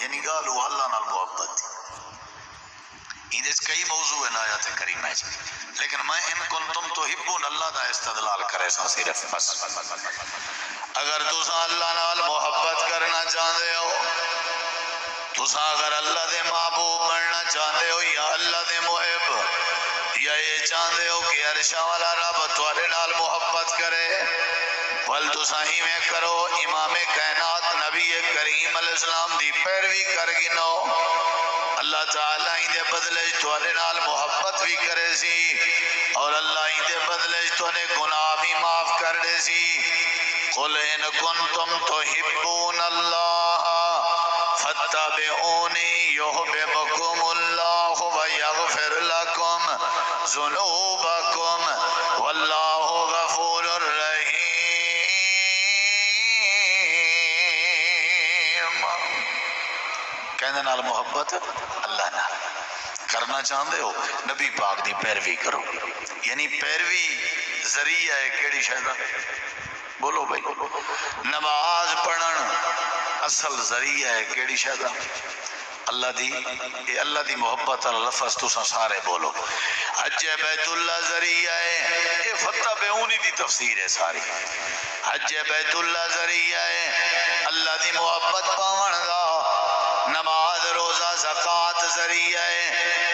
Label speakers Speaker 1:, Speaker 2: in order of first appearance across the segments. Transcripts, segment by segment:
Speaker 1: یعنی گالو اللہ نال محبت دی اندے کئی موضوع ہیں آیات کریمہ ہے، لیکن میں ان کنتم تحبون اللہ دا استدلال کرے سا صرف بس اگر تساں اللہ نال محبت کرنا چاہتے ہو، تساں اگر اللہ دے محبوب بننا چاہتے ہو یا اللہ دے محب، یا یہ چاہتے ہو کہ عرشاں والا رب تواڈے نال محبت کرے، ول تساں ایویں کرو امام کائنات نبی کریم علیہ السلام دی پیروی کر گنو، اللہ تعالیٰ اندے بدلے تواڈے نال محبت بھی کرے سی اور اللہ اندے بدلے تواڈے گناہ بھی معاف کر دے سی۔ قل ان کنتم تحبون اللہ فاتبعونی یحببکم اللہ ویغفر لکم ذنوبکم واللہ غفور رحیم۔ کہنے نال محبت اللہ نال کرنا چاہتے ہو، نبی پاک دی پیروی کرو، یعنی پیروی ذریعہ ہے کیڑی شہدہ بولو بھائی، نماز پڑھن اصل ذریعہ ہے کیڑی شہدہ اللہ دی، یہ اللہ دی محبت اللہ لفظ تساں سارے بولو، حج بیت اللہ ذریعہ ہے، یہ فتبعونی دی تفسیر ہے ساری، حج بیت اللہ ذریعہ ہے اللہ دی محبت پاون دا، نماز روزہ زکوٰۃ ذریعہ ہے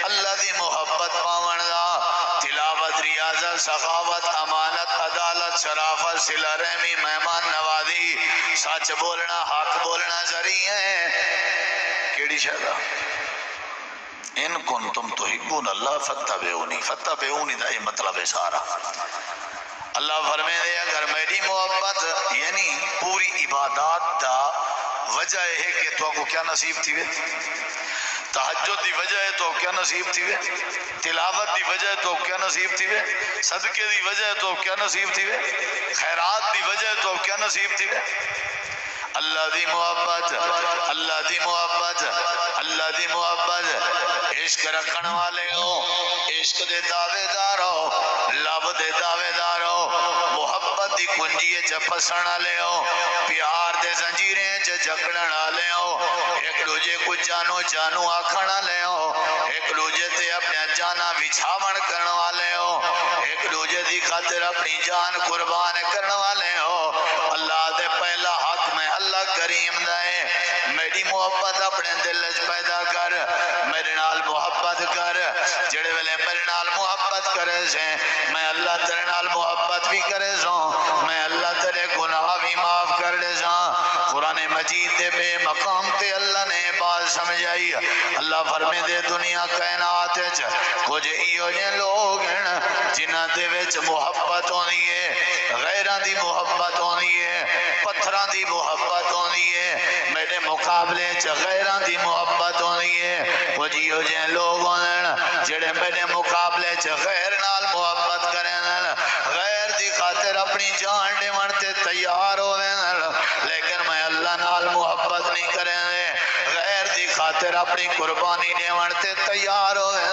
Speaker 1: اللہ دی محبت پاون دا، تلاوت ریاضت سخاوت امانت عدالت شرافت صلہ رحمی مہمان نوازی سچ بولنا حق بولنا ذریعہ ہے کیڑی شہدہ ان کنتم تحبون اللہ فاتبعونی، فاتبعونی دا یہ مطلب ہے سارا۔ اللہ فرمائے دے اگر میری محبت یعنی پوری عبادات دا وجہ ہے کہ تو کو کیا نصیب تھی وے، تہجد دی وجہ ہے تو کیا نصیب تھی وے، تلاوت دی وجہ ہے تو کیا نصیب تھی وے، صدقے دی وجہ ہے تو کیا نصیب تھی وے، خیرات دی وجہ ہے تو کیا نصیب تھی وے، اللہ دی محبت اللہ دی محبت اللہ دی محبت، عشق رکھن والے ہو، عشق دے دعوے دار ہو، لب دے دعوے دار ہو، محبت دی کنجی چ پھسن والے ہو، پیار دے زنجیریں چ جکڑن والے ہو، ایک دوجے کو جانو جانو آکھن والے ہو، ایک دوجے تے اپنے جانا وچھاون کرن والے ہو، ایک دوجے دی خاطر اپنی جان قربان کرن والے ہو، اللہ دے پہلا حق میں اللہ کریم دے میری محبت اپنے دل وچ پیدا کر، میرے نال محبت کر، جڑے ویلے میرے نال محبت کرے سے میں اللہ تیرے نال محبت بھی کرے سوں، میں اللہ تیرے گناہ بھی معاف کر دے ساں۔ قرآن مجید دے بے مقام تے اللہ نے بات سمجھائی، اللہ فرمے دے دنیا کائنات وچ کچھ ایو جے لوگ ہیں جنہاں دے وچ محبت ہوندی ہے، غیراں دی محبت ہوندی ہے، پتھراں دی محبت ہوندی ہے، میرے مقابلے چ غیراں دی محبت ہوندی ہے، کچھ ایو جے لوگ ہیں جڑے میرے مقابلے چ غیر نال محبت کریں، غیر دی خاطر اپنی جان دیون تے تیار ہوویں، لیکن میں اللہ نال محبت نہیں کریں، غیر دی خاطر اپنی قربانی دیون تے تیار ہوویں،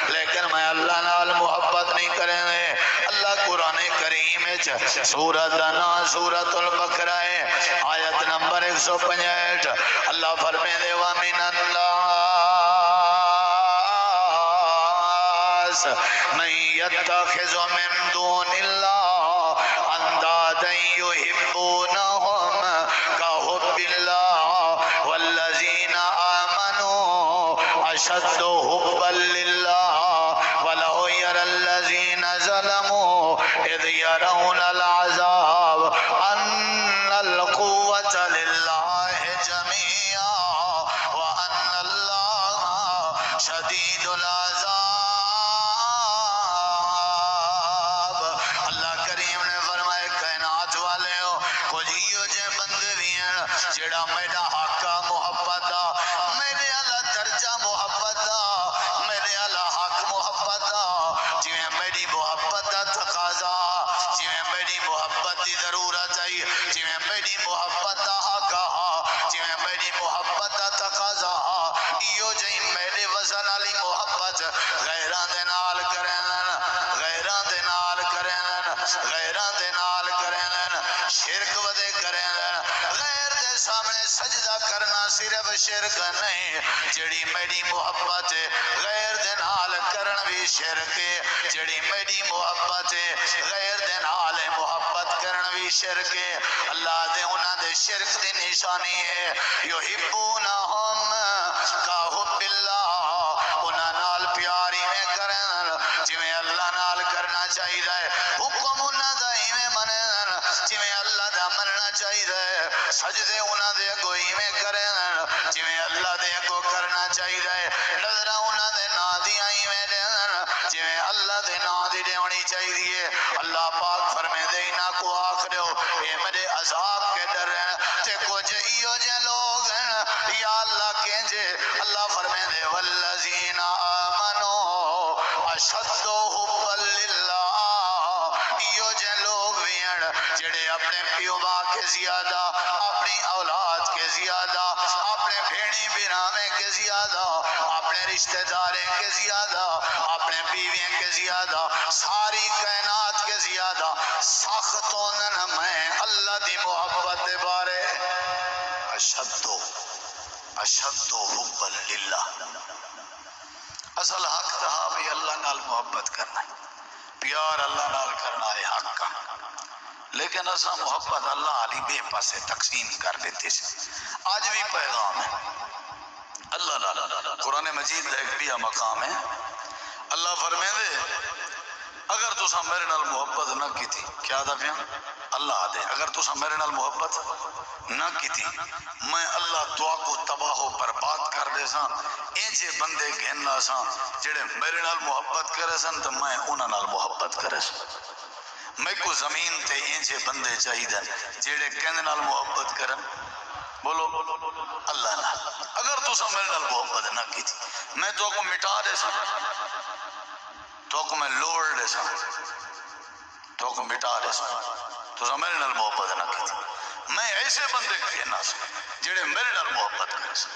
Speaker 1: لیکن میں اللہ نال محبت نہیں کریں۔ اللہ قرآن کریم سورۃ نام سورۃ البقرہ آیت نمبر 165 اللہ فرمے دے وَمِنَ النَّاسِ مَن يَتَّخِذُ مِن دُونِ اللَّهِ أَندَادًا يُحِبُّونَهُمْ كَحُبِّ اللَّهِ وَالَّذِينَ آمَنُوا أَشَدُّ حُبًّا لِلَّهِ وَلَوْ يَرَى الَّذِينَ ظَلَمُوا إِذْ يَرَوْنَ الْعَذَابَ أَنَّ الْقُوَّةَ لِلَّهِ جَمِيعًا وَأَنَّ اللَّهَ شَدِيدُ الْعَذَابِ۔ اللہ کریم نے فرمائے کائنات والے ہو کچھ ایو جے بندے بھی ہیں جڑا میرا حق محبت دا، میرے اللہ درجہ محبت دا، میرے اللہ حق محبت دا، جویں میری محبت دا تقاضا، جویں میری محبت دی ضرورت ہے، جویں میری محبت دا حق ہے، جویں میری محبت دا تقاضا ہے، ایو جی میرے وزن والی محبت غیراں دے نال کریں، غیراں دے نال کریں، غیراں دے نال کریں، شرک ودے کریں، غیر دے سامنے سجدہ کرنا صرف شرک نہیں، جڑی میری محبت غیر دے نال کرن بھی شرک ہے، جڑی میری محبت غیر دے نال محبت کرن بھی شرک ہے۔ اللہ دے انہاں دے شرک دی نشانی ہے یحبونہم کا حب اللہ، انہاں نال پیاری میں کرن جویں اللہ نال کرنا چاہیے، حکم انہاں دا ایویں منن جویں اللہ دا مننا چاہیے، سجدے انہاں دے اگوں ایویں کرن جویں اللہ دے اگوں کرنا چاہیے، نظر انہاں دے نام دی ایویں دین جویں اللہ دے نام دی دینی چاہیے۔ اللہ پاک فرمے دے انہاں کو آکھدو اے میرے عذاب کے ڈر تے کچھ ایو جے لوگ ہیں یا اللہ کہنجے، اللہ فرمے دے والذین آمنوا اشد حبا للہ، ایو جے لوگ بھی ہیں جڑے اپنے پیو ماں کے زیادہ، اپنی اولاد کے زیادہ، اپنے بھیڑی برامے کے زیادہ، اپنے رشتہ داریں کے زیادہ، اپنے بیویوں کے زیادہ، ساری کائنات کے زیادہ سخت ہونا میں اللہ دی محبت دے بارے اشد حبا للہ۔ اصل حق تھا بھی اللہ نال محبت کرنا ہے، پیار اللہ نال کرنا ہے حق کا، لیکن ایسا محبت اللہ علی بے پاسے تقسیم کر دیتے سے۔ آج بھی پیغام ہے اللہ نال، قرآن مجید ایک بھی مقام ہے، اللہ فرمے دے اگر تسا میرے نال محبت نہ کی تھی، کیا دا پیا اللہ دے، اگر تسا میرے نال محبت نہ کی تھی میں اللہ دعا کو تباہ و برباد کر دے ساں، ایجے بندے گھننا ساں جڑے میرے نال محبت کرے سن تو میں انہاں نال محبت کرے ساں۔ میں کو زمین تے ایجے بندے چاہیے جڑے کہندے نال محبت کرن، بولو اللہ نال۔ اگر تسا میرے نال محبت نہ کی تھی میں تو کو مٹا دے ساں، تو کو میں لوڑ دے ساں، تو کو مٹا دے ساں، تو میرے نال محبت نہ کی تھی۔ میں ایسے بندے کہنا سا جڑے میرے نال محبت کرے سا۔